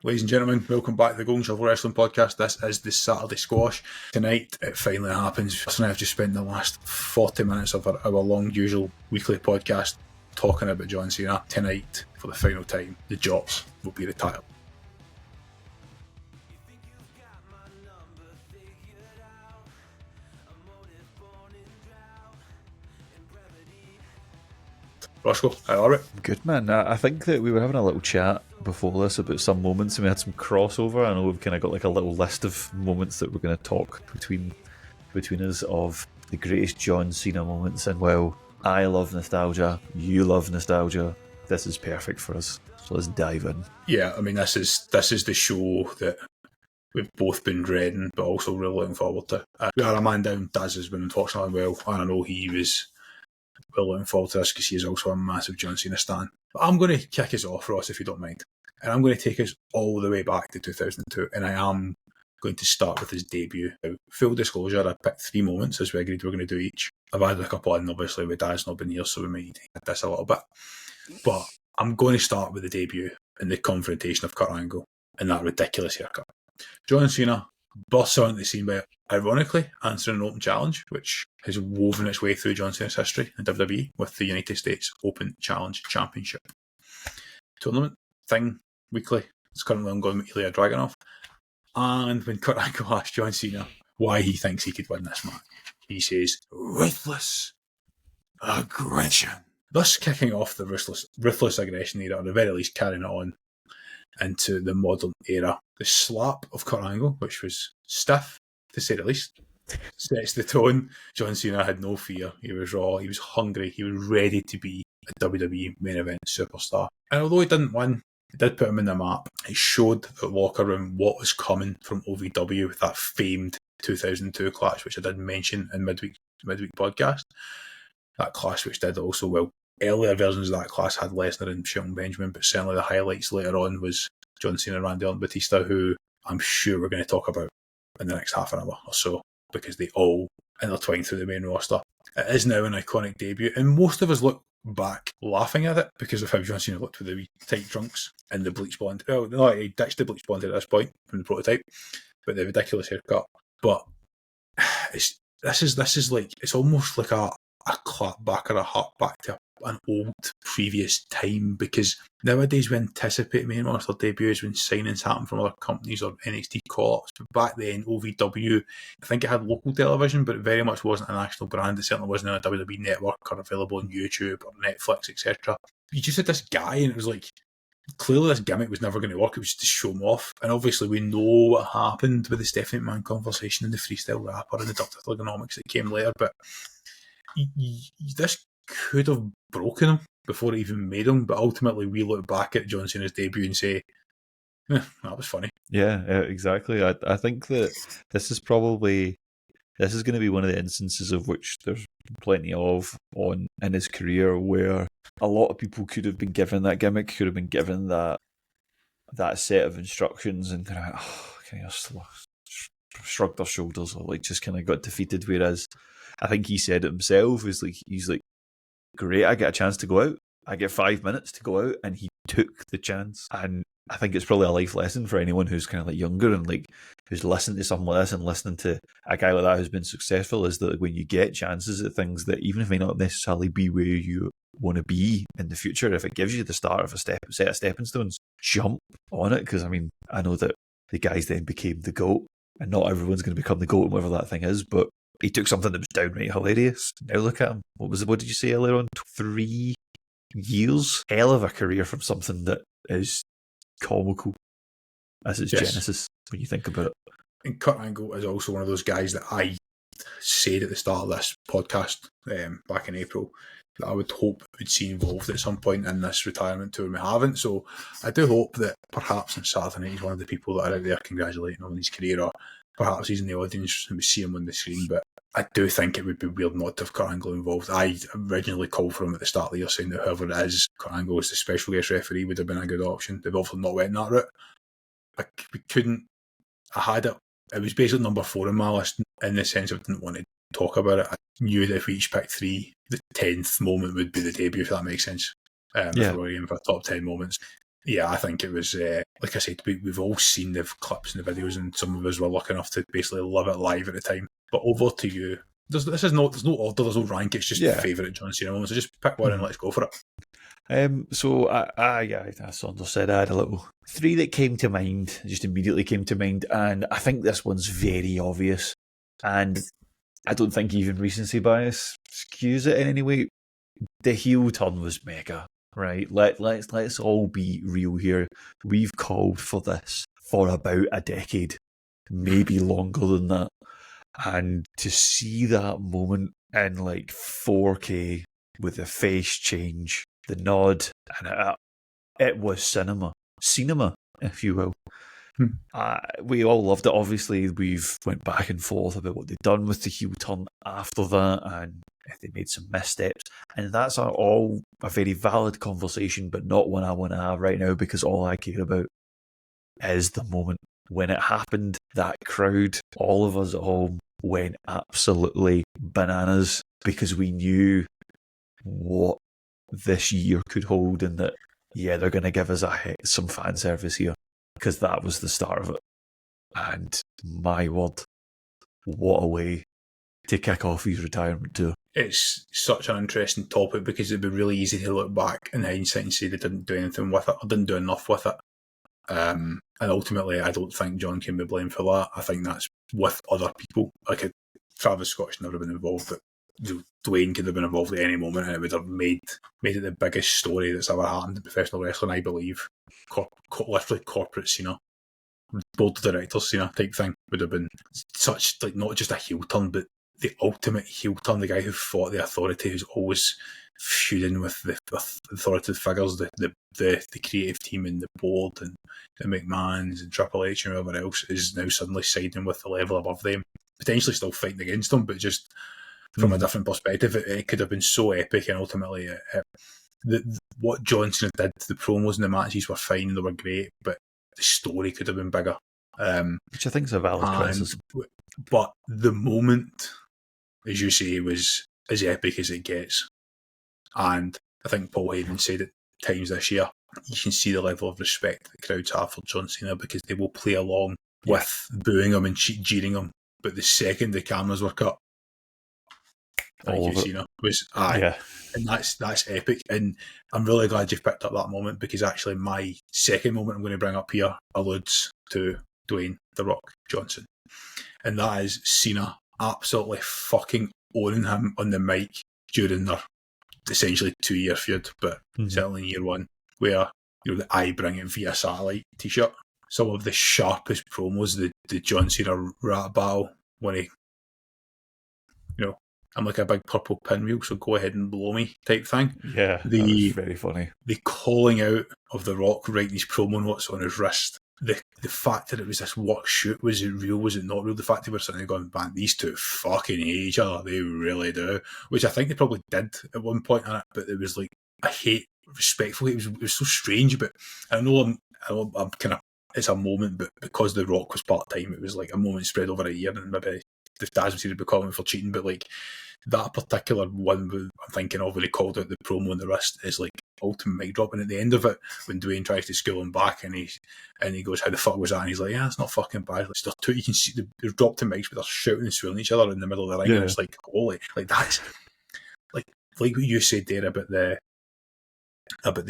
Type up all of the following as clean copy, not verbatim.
Ladies and gentlemen, welcome back to the Golden Shovel Wrestling Podcast. This is the Saturday Squash. Tonight, it finally happens. Us and I have just spent the last 40 minutes of our long usual weekly podcast talking about John Cena. Tonight, for the final time, the Jots will be retired. Roscoe, how are it? Good, man. I think that we were having a little chat before this about some moments, and we had some crossover. I know we've kind of got like a little list of moments that we're going to talk between us of the greatest John Cena moments. And well, I love nostalgia. You love nostalgia. This is perfect for us. So let's dive in. Yeah, I mean, this is the show that we've both been dreading, but also really looking forward to. We are a man down. Daz has been unfortunately well, and I know he was well looking forward to this because he is also a massive John Cena stan. But I'm going to kick us off, Ross, if you don't mind. And I'm going to take us all the way back to 2002, and I am going to start with his debut. Now, full disclosure, I picked 3 moments as we agreed we were going to do each. I've added a couple in, obviously, with Daz not been here, so we might hit this a little bit. But I'm going to start with the debut and the confrontation of Kurt Angle and that ridiculous haircut. John Cena bursts onto the scene by, ironically, answering an open challenge, which has woven its way through John Cena's history in WWE with the United States Open Challenge Championship tournament thing weekly. It's currently ongoing with Ilya Dragunov. And when Kurt Angle asked John Cena why he thinks he could win this match, he says, ruthless aggression. Thus kicking off the ruthless aggression era, or at the very least carrying it on into the modern era. The slap of Kurt Angle, which was stiff, to say the least, sets the tone. John Cena had no fear. He was raw. He was hungry. He was ready to be a WWE main event superstar. And although he didn't win, it did put him in the map. It showed the locker room what was coming from OVW with that famed 2002 clash, which I did mention in midweek podcast. That clash, which did also well. Earlier versions of that class had Lesnar and Shelton Benjamin, but certainly the highlights later on was John Cena and Randy Orton Batista, who I'm sure we're going to talk about in the next half an hour or so, because they all intertwine through the main roster. It is now an iconic debut, and most of us look back laughing at it because of how John Cena looked with the wee tight trunks and the bleach blonde. Well, no, he ditched the bleach blonde at this point from the prototype, but the ridiculous haircut. But this is like, it's almost like a clap back or a hut back to an old previous time, because nowadays we anticipate main roster debuts when signings happen from other companies or NXT call-ups, but back then OVW, I think it had local television, but it very much wasn't a national brand. It certainly wasn't on a WWE network or available on YouTube or Netflix, etc. You just had this guy, and it was like, clearly this gimmick was never going to work. It was to show him off. And obviously we know what happened with the Stephanie McMahon conversation and the freestyle rapper and the Dr. Ergonomics that came later, but this could have broken him before it even made him, but ultimately we look back at John Cena's debut and say, that was funny. Yeah, exactly. I think that this is going to be one of the instances of which there's plenty of on in his career where a lot of people could have been given that gimmick, could have been given that set of instructions, and kind of shrugged their shoulders or like just kind of got defeated. Whereas I think he said it himself, he's like, great, I get a chance to go out. I get 5 minutes to go out, and he took the chance. And I think it's probably a life lesson for anyone who's kind of like younger and like who's listening to something like this and listening to a guy like that who's been successful, is that when you get chances at things that even if it may not necessarily be where you want to be in the future, if it gives you the start of a set of stepping stones, jump on it. Because I mean, I know that the guys then became the GOAT, and not everyone's going to become the GOAT, whatever that thing is, but he took something that was downright hilarious. Now look at him. What did you say earlier on? 3 years? Hell of a career from something that is comical as its genesis when you think about it. And Kurt Angle is also one of those guys that I said at the start of this podcast back in April that I would hope we'd see involved at some point in this retirement tour, and we haven't. So I do hope that perhaps on Saturday night he's one of the people that are out there congratulating him on his career, or perhaps he's in the audience and we see him on the screen. But I do think it would be weird not to have Kurt Angle involved. I originally called for him at the start of the year, saying that whoever it is, Kurt Angle as the special guest referee would have been a good option. They've obviously not went that route. We couldn't. I had it. It was basically number 4 on my list in the sense of I didn't want to talk about it. I knew that if we each picked 3, the 10th moment would be the debut, if that makes sense. If we were aiming for top 10 moments. Yeah, I think it was, like I said, we've all seen the clips and the videos, and some of us were lucky enough to basically live it live at the time. But over to you. There's no order, there's no rank, it's just Yeah. favourite John Cena moments. So just pick one and let's go for it. So as Saunders said, I had a little three that came to mind, just immediately came to mind, and I think this one's very obvious, and I don't think even recency bias skews it in any way. The heel turn was mega, right? Let's all be real here. We've called for this for about a decade, maybe longer than that, and to see that moment in like 4K with the face change, the nod, and it was cinema, if you will. We all loved it. Obviously, we've went back and forth about what they've done with the heel turn after that, and if they made some missteps. And that's all a very valid conversation, but not one I want to have right now, because all I care about is the moment. When it happened, that crowd, all of us at home, went absolutely bananas, because we knew what this year could hold, and that, yeah, they're going to give us some fan service here, because that was the start of it. And my word, what a way to kick off his retirement tour. It's such an interesting topic because it'd be really easy to look back in hindsight and say they didn't do anything with it or didn't do enough with it. And ultimately, I don't think John can be blamed for that. I think that's with other people. Like Travis Scott's never been involved, but Dwayne could have been involved at any moment, and it would have made it the biggest story that's ever happened in professional wrestling, I believe. Literally corporate Cena, board of directors Cena type thing would have been such, like, not just a heel turn, but the ultimate heel turn. The guy who fought the authority, who's always feuding with the authoritative figures, the creative team and the board and the McMahons and Triple H and whoever else, is now suddenly siding with the level above them, potentially still fighting against them, but just from a different perspective. It could have been so epic, and ultimately what John Cena did, the promos and the matches were fine and they were great, but the story could have been bigger. Which I think is a valid criticism. But the moment, as you say, was as epic as it gets. And I think Paul Heyman said at times this year, you can see the level of respect that crowds have for John Cena, because they will play along with booing him and jeering him. But the second the cameras were cut, thank you, Cena, was and that's epic. And I'm really glad you've picked up that moment, because actually my second moment I'm going to bring up here alludes to Dwayne "The Rock" Johnson, and that is Cena absolutely fucking owning him on the mic during their essentially 2-year feud, but certainly in year one, where, you know, the "I bring it via satellite" t-shirt, some of the sharpest promos, the John Cena rap battle, when he, you know, I'm like a big purple pinwheel, so go ahead and blow me type thing. Yeah, that was very funny. The calling out of The Rock writing these promo notes on his wrist. The fact that it was this work shoot, was it real, was it not real? The fact that we're sitting there going, man, these two fucking hate each other, they really do. Which I think they probably did at one point in it, but it was like, I hate respectfully, it was so strange. But I know I'm kind of, it's a moment, but because The Rock was part-time, it was like a moment spread over a year, and maybe the Daz would be calling for cheating, but like that particular one I'm thinking of, when he called out the promo on the wrist, is like ultimate mic drop. And at the end of it, when Dwayne tries to school him back, and he goes, "How the fuck was that?" And he's like, "Yeah, it's not fucking bad." Like, stuff too, you can see they're dropped to mics, but they're shouting and swilling each other in the middle of the ring, and it's like, holy, like that's like what you said there about the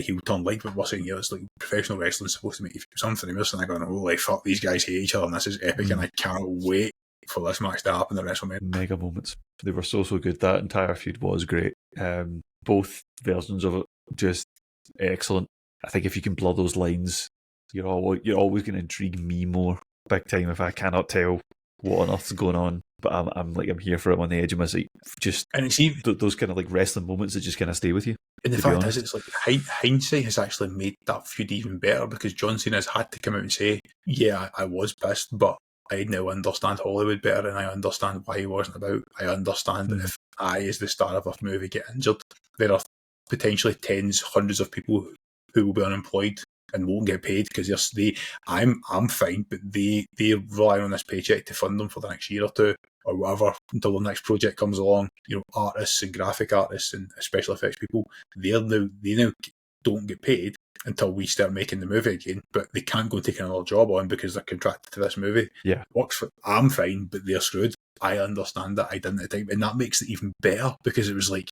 heel turn, like what we're saying here, it's like professional wrestling is supposed to make you feel something. And we're sitting there going, holy fuck, these guys hate each other, and this is epic, and I can't wait for this match to happen at WrestleMania. Mega moments. They were so good. That entire feud was great. Both versions of it just excellent. I think if you can blur those lines, you're always going to intrigue me more, big time, if I cannot tell what on earth's going on. But I'm here for it, on the edge of my seat. Just, and it's even those kind of like wrestling moments that just kind of stay with you. And the fact is, it's like hindsight has actually made that feud even better, because John Cena has had to come out and say, yeah, I was pissed, but I now understand Hollywood better, and I understand why he wasn't about. I understand that if I, as the star of a movie, get injured, there are potentially tens, hundreds of people who will be unemployed and won't get paid, because I'm fine, but they're relying on this paycheck to fund them for the next year or two or whatever until the next project comes along. You know, artists and graphic artists and special effects people, they now don't get paid, until we start making the movie again, but they can't go and take another job on because they're contracted to this movie. Yeah. I'm fine, but they're screwed. I understand that. I didn't at the time. And that makes it even better because it was like,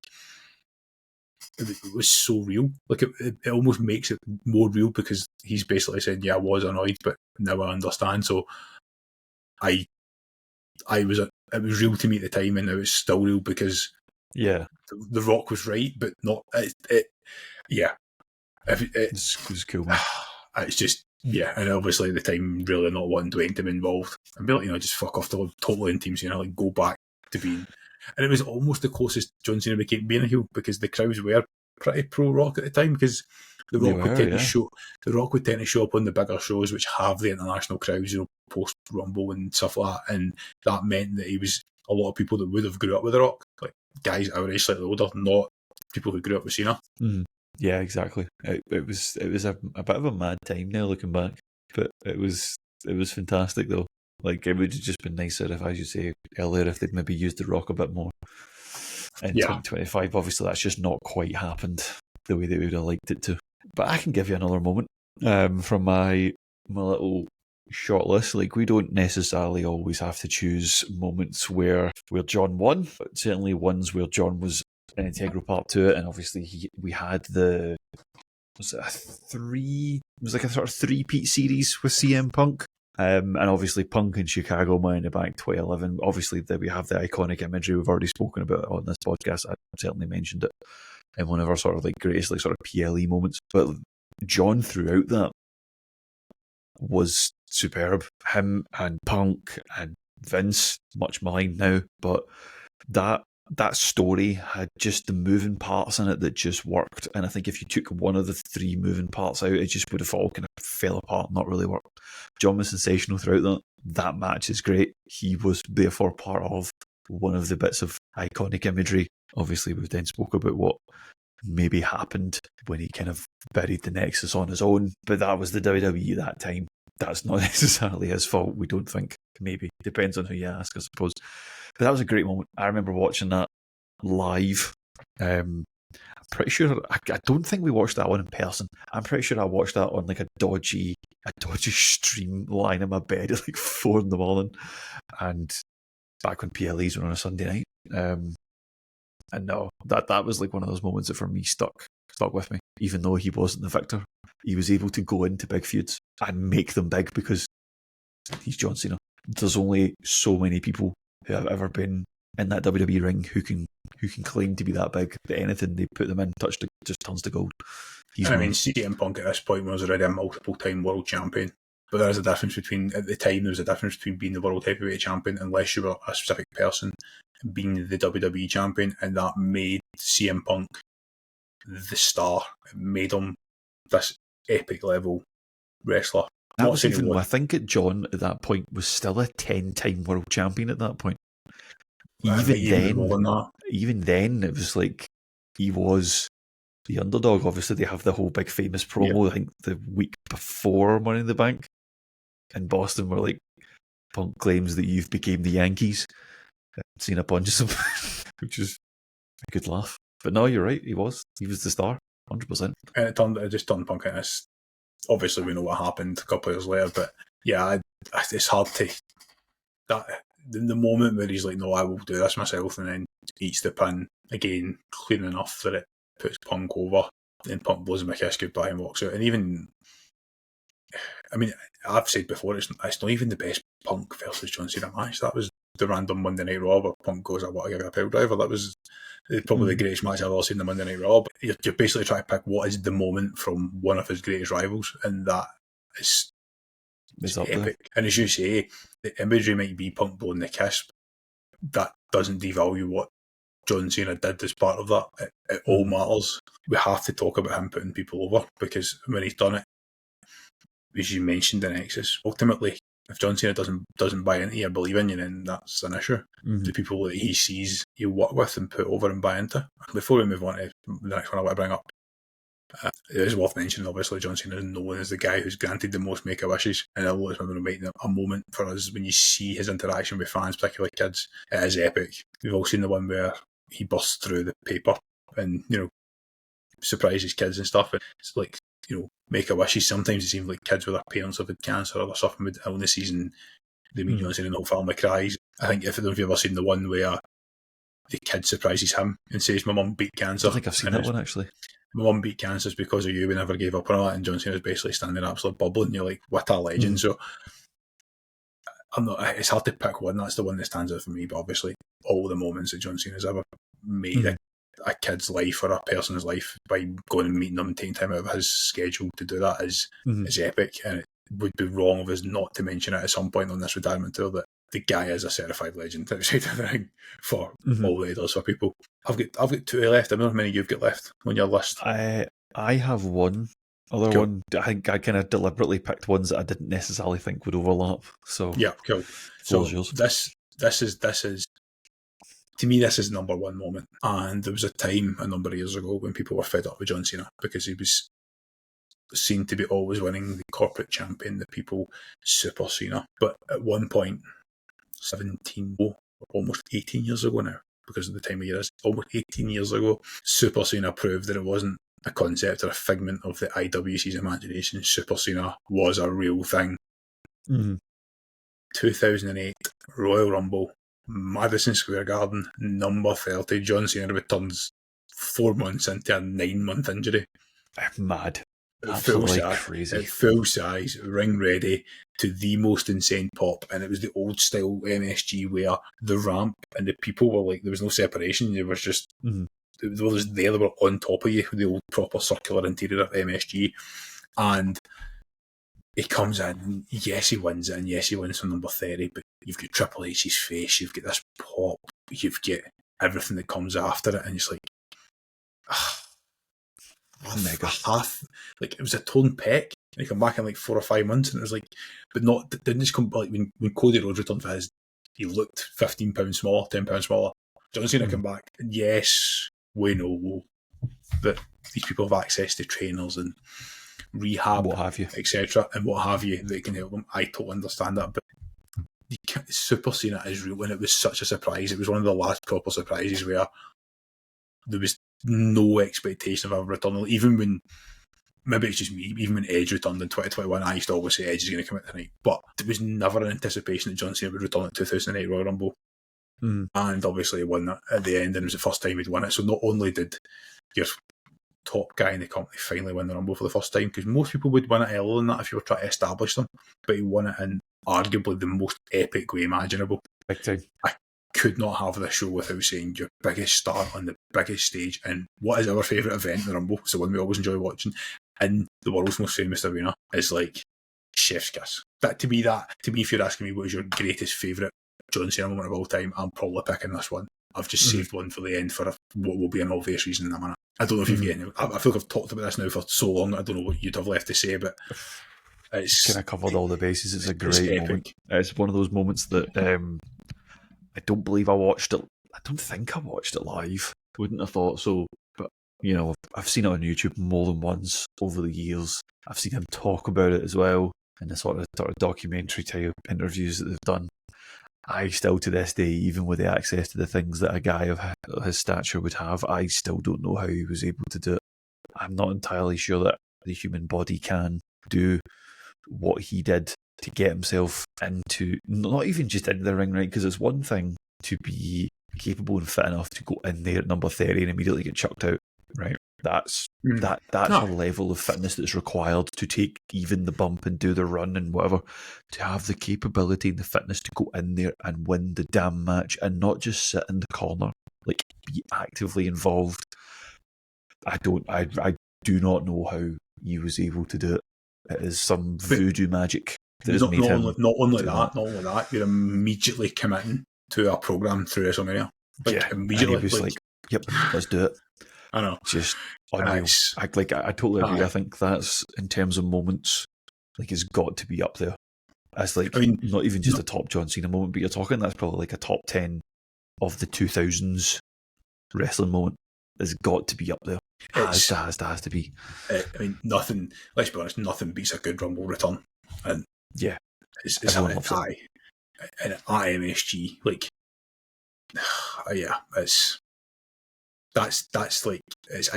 it was so real. Like it almost makes it more real because he's basically saying, yeah, I was annoyed, but now I understand. So it was real to me at the time, and it was still real because the Rock was right, but not yeah. It was cool, man. It's just, yeah, and obviously at the time, really not wanting Dwayne to be involved. And be like, just fuck off to totally in teams, like go back to being. And it was almost the closest John Cena became being a heel because the crowds were pretty pro Rock at the time because The Rock would tend to show up on the bigger shows which have the international crowds, post Rumble and stuff like that, and that meant that he was a lot of people that would have grew up with The Rock, like guys our age, slightly older, not people who grew up with Cena. Mm. Yeah, exactly. It was a bit of a mad time now looking back, but it was fantastic though. Like it would have just been nicer if, as you say earlier, if they'd maybe used The Rock a bit more. In 2025, obviously that's just not quite happened the way they would have liked it to. But I can give you another moment from my little short list. Like we don't necessarily always have to choose moments where John won, but certainly ones where John was an integral part to it. And obviously we had was it a sort of three-peat series with CM Punk. And obviously Punk in Chicago, Money in the Bank 2011. Obviously we have the iconic imagery we've already spoken about on this podcast. I certainly mentioned it in one of our sort of like greatest like sort of PLE moments. But John throughout that was superb. Him and Punk and Vince, much maligned now, but that story had just the moving parts in it that just worked. And I think if you took one of the three moving parts out, it just would have all kind of fell apart, not really worked. John was sensational throughout that. That match is great. He was therefore part of one of the bits of iconic imagery. Obviously, we've then spoke about what maybe happened when he kind of buried the Nexus on his own, but that was the WWE that time. That's not necessarily his fault, we don't think. Maybe. Depends on who you ask, I suppose. But that was a great moment. I remember watching that live. I'm pretty sure, I don't think we watched that one in person. I'm pretty sure I watched that on like a dodgy stream lying in my bed at like 4 a.m. and back when PLEs were on a Sunday night. And no, that was like one of those moments that for me stuck with me. Even though he wasn't the victor, he was able to go into big feuds and make them big because he's John Cena. There's only so many people who have ever been in that WWE ring who can claim to be that big that anything they put them in just turns to gold. CM Punk at this point was already a multiple-time world champion. But there is a difference at the time, there was a difference between being the world heavyweight champion, unless you were a specific person, being the WWE champion, and that made CM Punk the star. It made him this epic level wrestler. I think John at that point was still a 10-time world champion at that point. Even then, it was like he was the underdog. Obviously, they have the whole big famous promo, I think the week before Money in the Bank in Boston, where like Punk claims that you've became the Yankees. Cena punches him, which is a good laugh. But no, you're right. He was the star, 100%. And it just turned Punk into this. Obviously, we know what happened a couple of years later, but yeah, it's hard to the moment where he's like, "No, I will do this myself," and then eats the pin again, clean enough that it puts Punk over. Then Punk blows him a kiss goodbye and walks out. And even, I mean, I've said before, it's not even the best Punk versus John Cena match. That was the random Monday Night Raw where Punk goes, "I want to give you a pile driver." That was probably the greatest match I've ever seen in the Monday Night Raw. But you're basically trying to pick what is the moment from one of his greatest rivals, and that is epic. There. And as you say, the imagery might be Punk blowing the kiss. That doesn't devalue what John Cena did as part of that. It all matters. We have to talk about him putting people over because when he's done it, as you mentioned, the Nexus. Ultimately, if John Cena doesn't buy into you or believe in you, then that's an issue. Mm-hmm. The people that he sees you work with and put over and buy into. Before we move on to the next one I want to bring up, it is worth mentioning, obviously, John Cena is known as the guy who's granted the most Make-A-Wishes, and although it's going to make a moment for us when you see his interaction with fans, particularly kids, it is epic. We've all seen the one where he busts through the paper and, surprises kids and stuff. It's like, Make-A-Wishes. Sometimes it seems like kids with their parents have had cancer or they're suffering with illnesses and they meet John Cena and the whole family cries. I think, if I don't know if you've ever seen the one where the kid surprises him and says, "My mum beat cancer." I think I've seen that one, actually. "My mum beat cancer because of you. We never gave up on it." And John Cena's basically standing absolutely bubbling. And you're like, what a legend. So I'm not. It's hard to pick one. That's the one that stands out for me. But obviously, all the moments that John Cena's ever made a kid's life or a person's life by going and meeting them and taking time out of his schedule to do that is epic. And it would be wrong of us not to mention it at some point on this retirement tour that the guy is a certified legend outside of the ring for all that he does for people. I've got two left. I don't know how many you've got left on your list. I have one other one. I think I kind of deliberately picked ones that I didn't necessarily think would overlap. So yeah, cool. So this is to me, this is number one moment. And there was a time a number of years ago when people were fed up with John Cena because he was seen to be always winning the corporate champion, the people Super Cena. But at one point, 17, almost 18 years ago now, because of the time of year, almost 18 years ago, Super Cena proved that it wasn't a concept or a figment of the IWC's imagination. Super Cena was a real thing. 2008 Royal Rumble, Madison Square Garden, number 30. John Cena returns 4 months into a 9-month injury. Mad. Absolutely crazy. At full size, ring ready, to the most insane pop. And it was the old style MSG where the ramp and the people were like, there was no separation. There was just, they were just there, they were on top of you, the old proper circular interior of MSG. And he comes in, yes, he wins it, and yes, he wins from number 30, but you've got Triple H's face, you've got this pop, you've got everything that comes after it, and it's like, like, it was a torn pec, and he come back in like 4 or 5 months, and it was like, but not, didn't just come, like, when Cody Rhodes returned for his, he looked 15 pounds smaller, 10 pounds smaller. John Cena come back, and yes, we know that these people have access to trainers and rehab, what have you, etc., and what have you, that can help them. I totally understand that, but Super Cena is real, and it was such a surprise. It was one of the last proper surprises where there was no expectation of a return. Even when, maybe it's just me, even when Edge returned in 2021, I used to always say Edge is going to come out tonight, but there was never an anticipation that John Cena would return at 2008 Royal Rumble. And obviously he won that at the end, and it was the first time he'd won it. So not only did your top guy in the company finally win the Rumble for the first time, because most people would win it earlier than that if you were trying to establish them, but he won it in arguably the most epic way imaginable. Big time. I could not have this show without saying your biggest star on the biggest stage, and what is our favourite event, the Rumble, it's the one we always enjoy watching, in the world's most famous arena, is like chef's kiss. To me, if you're asking me what is your greatest favourite John Cena moment of all time, I'm probably picking this one. I've just saved one for the end for what will be an obvious reason in a minute. I don't know if you've got any. I feel like I've talked about this now for so long, I don't know what you'd have left to say, but it's kind of covered all the bases. It's a great moment. It's one of those moments that I don't believe I watched it. I don't think I watched it live. Wouldn't have thought so. But, you know, I've seen it on YouTube more than once over the years. I've seen him talk about it as well in the sort of documentary type interviews that they've done. I still, to this day, even with the access to the things that a guy of his stature would have, I still don't know how he was able to do it. I'm not entirely sure that the human body can do what he did to get himself into, not even just into the ring, right? Because it's one thing to be capable and fit enough to go in there at number 30 and immediately get chucked out, right? That's a level of fitness that's required to take even the bump and do the run and whatever. To have the capability and the fitness to go in there and win the damn match and not just sit in the corner, like be actively involved. I do not know how he was able to do it. It is some voodoo magic that has made him. Not only that, you're immediately committing to a program through WrestleMania. Immediately. He was like, "Yep, let's do it." I know. Just unreal. I totally agree. I think that's, in terms of moments, like, it's got to be up there. As like, not even just a top John Cena moment, but you're talking that's probably like a top 10 of the 2000s wrestling moment. It's got to be up there. Has to be. Nothing. Let's be honest. Nothing beats a good Rumble return. And yeah, it's at MSG. Like, yeah, it's. that's like it is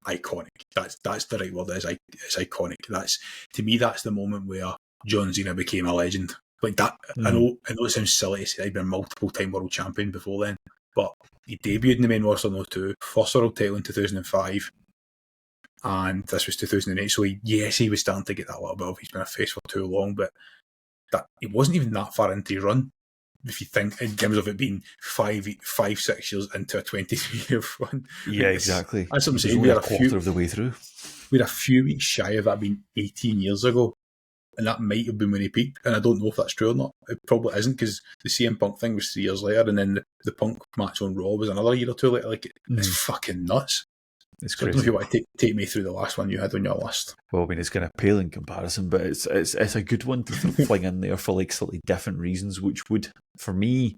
iconic. That's the right word. It's iconic. That's, to me, that's the moment where John Cena became a legend. Like that. I know it sounds silly to say he'd been a multiple time world champion before then, but he debuted in the main roster in 2002, first world title in 2005, and this was 2008. So he was starting to get that little bit of, he's been a face for too long, but that it wasn't even that far into his run. If you think in terms of it being 6 years into a 23-year run. Yeah, exactly. That's what I'm saying. We're a quarter of the way through. We're a few weeks shy of that being 18 years ago. And that might have been when he peaked. And I don't know if that's true or not. It probably isn't, because the CM Punk thing was 3 years later, and then the Punk match on Raw was another year or two later. Like, it's fucking nuts. It's so crazy. I don't know if you want to take me through the last one you had on your list. Well, I mean, it's kind of pale in comparison, but it's a good one to fling in there for like slightly different reasons, which would, for me,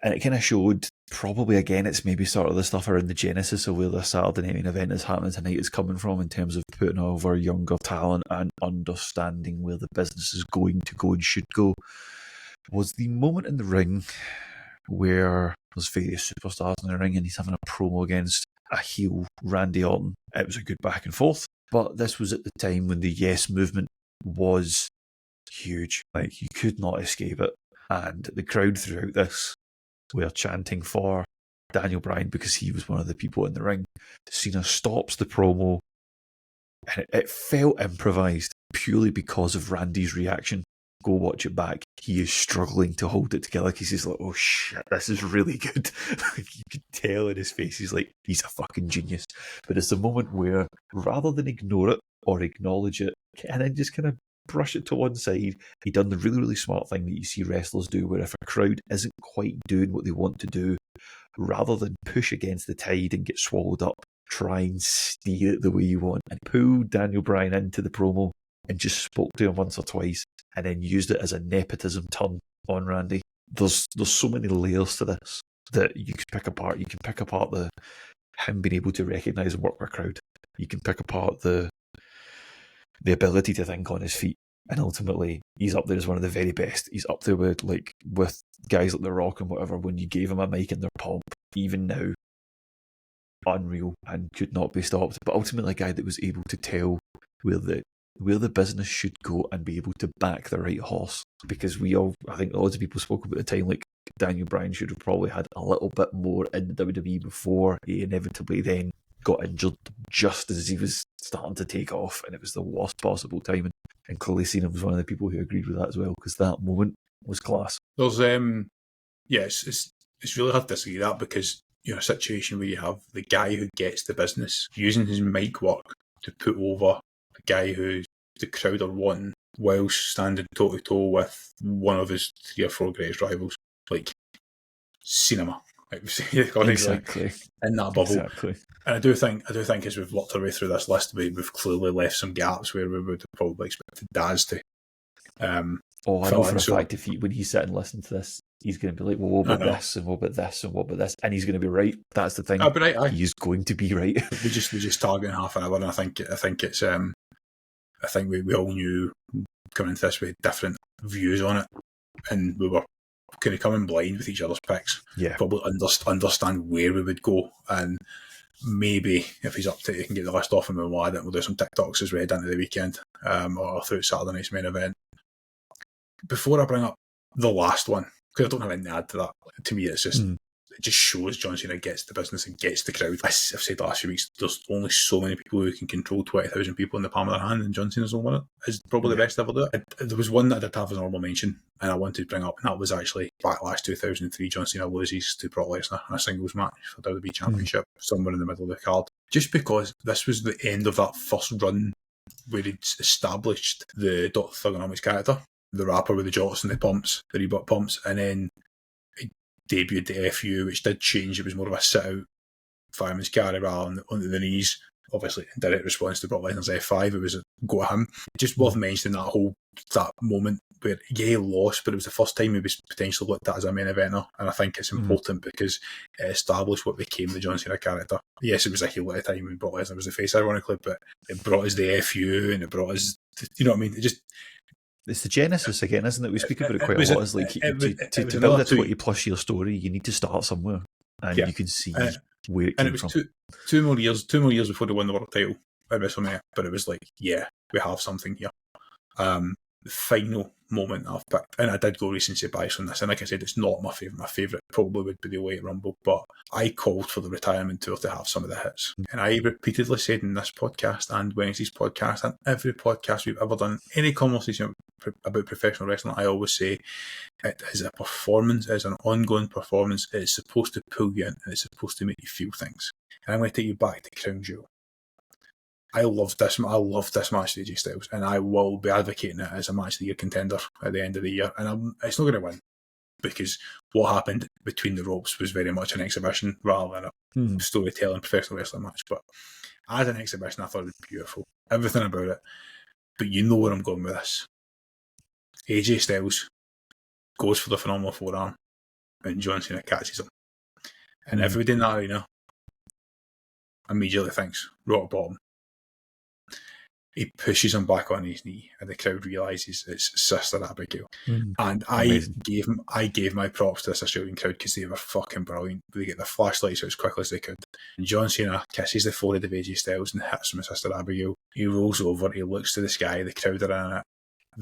and it kind of showed, probably again, it's maybe sort of the stuff around the genesis of where the Saturday Night Main Event is happening tonight is coming from, in terms of putting over younger talent and understanding where the business is going to go and should go, was the moment in the ring where there's various superstars in the ring and he's having a promo against a heel Randy Orton. It was a good back and forth, but this was at the time when the Yes movement was huge. Like, you could not escape it, and the crowd throughout this were chanting for Daniel Bryan because he was one of the people in the ring. Cena stops the promo, and it felt improvised purely because of Randy's reaction. Go watch it back. He is struggling to hold it together because he's like, oh shit, this is really good. You could tell in his face, he's like, he's a fucking genius. But it's the moment where, rather than ignore it or acknowledge it, and then just kind of brush it to one side, he done the really, really smart thing that you see wrestlers do, where if a crowd isn't quite doing what they want to do, rather than push against the tide and get swallowed up, try and steer it the way you want, and pull Daniel Bryan into the promo and just spoke to him once or twice, and then used it as a nepotism turn on Randy. There's so many layers to this that you could pick apart. You can pick apart him being able to recognise and work with a crowd. You can pick apart the ability to think on his feet, and ultimately he's up there as one of the very best. He's up there with guys like The Rock and whatever. When you gave him a mic in their pomp, even now, unreal and could not be stopped. But ultimately, a guy that was able to tell where the business should go and be able to back the right horse. Because I think loads of people spoke about the time, like, Daniel Bryan should have probably had a little bit more in the WWE before he inevitably then got injured just as he was starting to take off, and it was the worst possible timing. And clearly Cena was one of the people who agreed with that as well, because that moment was class. There's it's really hard to disagree with that, because you're in a situation where you have the guy who gets the business using his mic work to put over a guy who the crowd are wanting, whilst standing toe to toe with one of his 3 or 4 greatest rivals. Like, cinema. Exactly. In that bubble. Exactly. And I do think as we've worked our way through this list, we've clearly left some gaps where we would have probably expected Daz to. I know for a fact, when he's sitting listening to this, he's going to be like, well, what about this, and what about this, and what about this? And he's going to be right. That's the thing. He's going to be right. we just target half an hour, and I think it's I think we all knew coming into this with different views on it, and we were kind of coming blind with each other's picks. Yeah. Probably understand where we would go, and maybe if he's up to it, he can get the list off and we'll add it. We'll do some TikToks as we head into the weekend, or through Saturday night's main event. Before I bring up the last one, because I don't have anything to add to that, to me it's just it just shows John Cena gets the business and gets the crowd. As I've said the last few weeks, there's only so many people who can control 20,000 people in the palm of their hand, and John Cena's one of it. Is probably the best to ever do it. There was one that I did have as an honourable mention, and I wanted to bring up, and that was actually Backlash 2003. John Cena loses to Brock Lesnar in a singles match for WWE Championship, somewhere in the middle of the card. Just because this was the end of that first run where he'd established the Dr. Thugonomics character, the rapper with the jorts and the pumps, the Reebok pumps, and then debuted the FU, which did change. It was more of a sit-out fireman's carry rather on the knees. Obviously, in direct response to Brock Lesnar's F5, it was a go at him. Just worth mentioning that moment where, he lost, but it was the first time he was potentially looked at as a main eventer, and I think it's important because it established what became the John Cena character. Yes, it was a heel at the time when Brock Lesnar was the face, ironically, but it brought us the FU, and it brought us, you know what I mean? It's the genesis again, isn't it? We speak about it quite a lot. It's like to build a 20+ year story, you need to start somewhere, and you can see where it And came it was from. two more years before they won the world title at WrestleMania. But it was like, yeah, we have something here. The final moment I've picked, and I did go recency bias on this, and like I said, it's not my favourite. My favourite probably would be the Late Rumble, but I called for the retirement tour to have some of the hits. And I repeatedly said in this podcast and Wednesday's podcast and every podcast we've ever done, any conversation about professional wrestling, I always say it is a performance, it is an ongoing performance, it's supposed to pull you in, and it's supposed to make you feel things. And I'm going to take you back to Crown Jewel. I love this match with AJ Styles, and I will be advocating it as a match of the year contender at the end of the year. And it's not going to win because what happened between the ropes was very much an exhibition rather than a storytelling professional wrestling match. But as an exhibition, I thought it was beautiful, everything about it. But you know where I'm going with this. AJ Styles goes for the phenomenal forearm, and John Cena catches him, and everybody in that arena immediately thinks rock bottom. He pushes him back on his knee, and the crowd realises it's Sister Abigail. And I gave my props to this Australian crowd because they were fucking brilliant. They get their flashlights out as quickly as they could. And John Cena kisses the forehead of AJ Styles and hits him with Sister Abigail. He rolls over, he looks to the sky, the crowd are in it.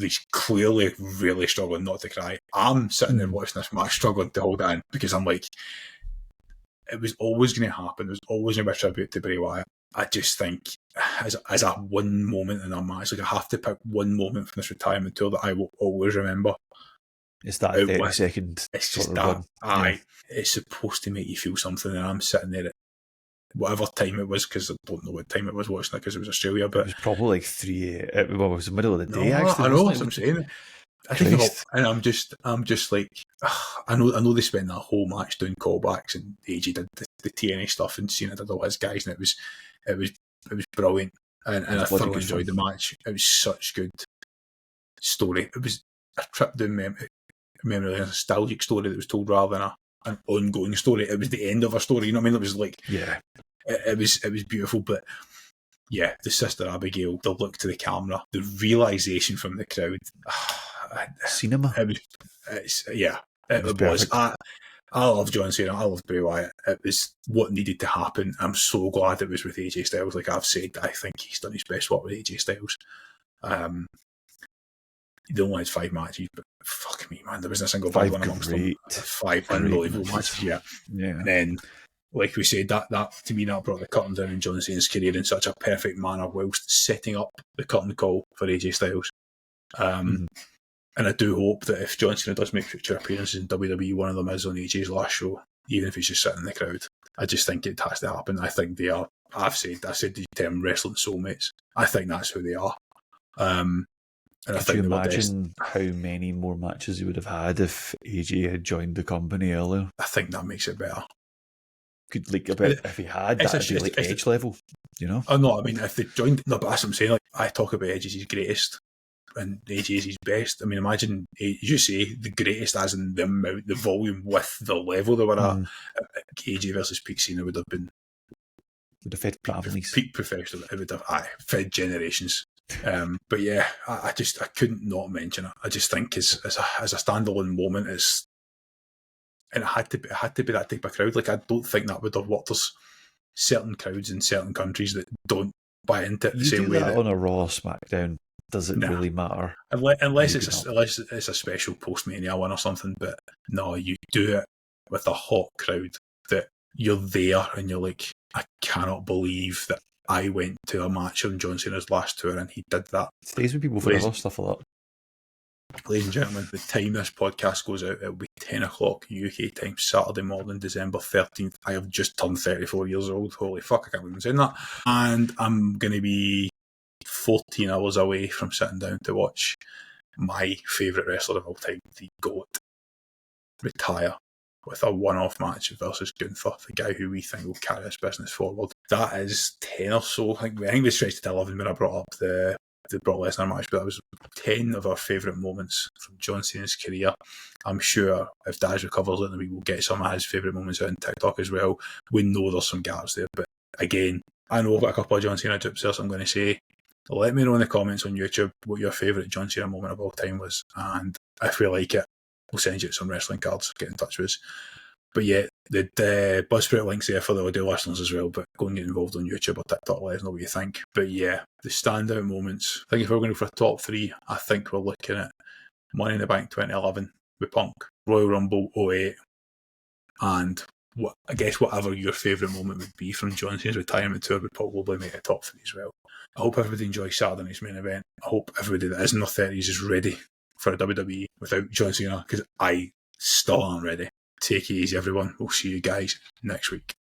He's clearly really struggling not to cry. I'm sitting there watching this match, struggling to hold it in because I'm like, it was always going to happen. It was always going to be a tribute to Bray Wyatt. I just think as a one moment in a match, like I have to pick one moment from this retirement tour that I will always remember. It's that 30-second. It's just that. It's supposed to make you feel something, and I'm sitting there at whatever time it was, because I don't know what time it was watching it because it was Australia. But it was probably like 3 a.m. Well, it was the middle of the day. Actually, I know what I'm saying. I think about, and I'm just like, I know they spent that whole match doing callbacks, and AJ did the TNA stuff, and Cena did all his guys, and it was brilliant, and I thoroughly enjoyed the match. It was such good story. It was a trip down memory, a nostalgic story that was told rather than an ongoing story. It was the end of a story. You know what I mean? It was like, it was beautiful, but. Yeah, the Sister Abigail, the look to the camera, the realisation from the crowd. Cinema. It was. I love John Cena. I love Bray Wyatt. It was what needed to happen. I'm so glad it was with AJ Styles. Like I've said, I think he's done his best work with AJ Styles. He only had 5 matches, but fuck me, man, there wasn't a single bad one amongst them. 5 unbelievable matches, yeah. And then, like we said, that to me, that brought the curtain down in John Cena's career in such a perfect manner, whilst setting up the curtain call for AJ Styles. And I do hope that if John Cena does make future appearances in WWE, one of them is on AJ's last show, even if he's just sitting in the crowd. I just think it has to happen. I think they are. I've said the term wrestling soulmates. I think that's who they are. And Could you imagine how many more matches he would have had if AJ had joined the company earlier? I think that makes it better. Could if he had, that'd be like Edge level, you know? Oh no, I mean if they joined, no, but that's what I'm saying. Like I talk about Edge as his greatest, and AJ is his best. I mean, imagine you say the greatest as in the amount, the volume with the level they were at. AJ versus Peak Cena would have fed families, peak professional. It would have fed generations. But yeah, I couldn't not mention it. I just think as a standalone moment, and it had to be that type of crowd. Like I don't think that would have worked. There's certain crowds in certain countries that don't buy into it the same way. On a Raw SmackDown, does it really matter? Unless it's a special post-Mania one or something. But no, you do it with a hot crowd that you're there and you're like, I cannot believe that I went to a match on John Cena's last tour and he did that. It stays with people forever, stuff like that. Ladies and gentlemen, the time this podcast goes out, it'll be 10 o'clock UK time, Saturday morning, December 13th. I have just turned 34 years old. Holy fuck, I can't believe I'm saying that. And I'm going to be 14 hours away from sitting down to watch my favourite wrestler of all time, the GOAT, retire with a one-off match versus Gunther, the guy who we think will carry this business forward. That is 10 or so. I think we stretched to 11 when I brought up the Brock Lesnar match, but that was 10 of our favourite moments from John Cena's career. I'm sure if Daz recovers it, we will get some of his favourite moments out on TikTok as well. We know there's some gaps there, but again, I know I've got a couple of John Cena tips there, so I'm going to say, let me know in the comments on YouTube what your favourite John Cena moment of all time was, and if we like it, we'll send you some wrestling cards, get in touch with us. But yeah, The Buzzsprout links there for the audio listeners as well, but go and get involved on YouTube or TikTok, let us know what you think. But yeah, the standout moments. I think if we're going for a top three, I think we're looking at Money in the Bank 2011 with Punk, Royal Rumble 08, and I guess whatever your favourite moment would be from John Cena's retirement tour would probably make a top three as well. I hope everybody enjoys Saturday night's main event. I hope everybody that is in their 30s is ready for a WWE without John Cena, because I still aren't ready. Take it easy, everyone. We'll see you guys next week.